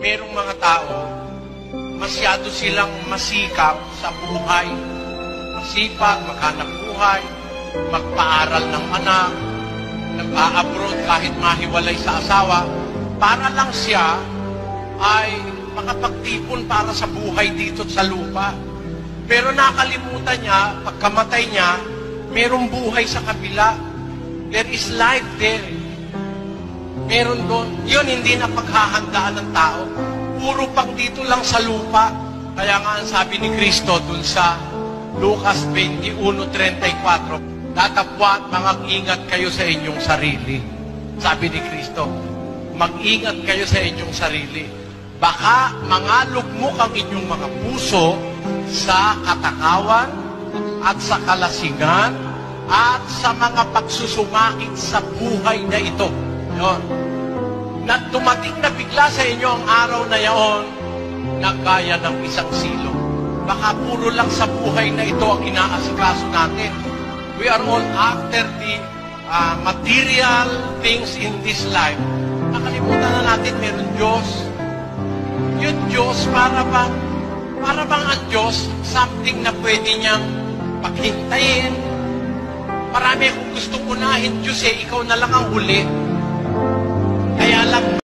Merong mga tao, masyado silang masikap sa buhay. Masipag, maghanap buhay, magpaaral ng anak, nag-a-abroad kahit mahiwalay sa asawa, para lang siya ay makapagtipon para sa buhay dito sa lupa. Pero nakalimutan niya, pagkamatay niya, merong buhay sa kabila. There is life there. Meron doon. Yun, hindi na paghahandaan ng tao. Puro pang dito lang sa lupa. Kaya nga ang sabi ni Kristo dun sa Lucas 21:34, datapwat, mag-ingat kayo sa inyong sarili. Sabi ni Kristo, mag-ingat kayo sa inyong sarili. Baka mangalugmok ang inyong mga puso sa katakawan at sa kalasingan at sa mga pagsusumakit sa buhay na ito. Yun. Na dumating na bigla sa inyo ang araw na yaon na gaya ng isang silong. Baka puro lang sa buhay na ito ang inaasikaso natin. We are all after the material things in this life. Nakalimutan na natin meron Diyos. Yung Diyos, para bang ang Diyos, something na pwede niyang paghintayin. Marami akong gustong unahin, Diyos ikaw na lang ang huli. Kaya lang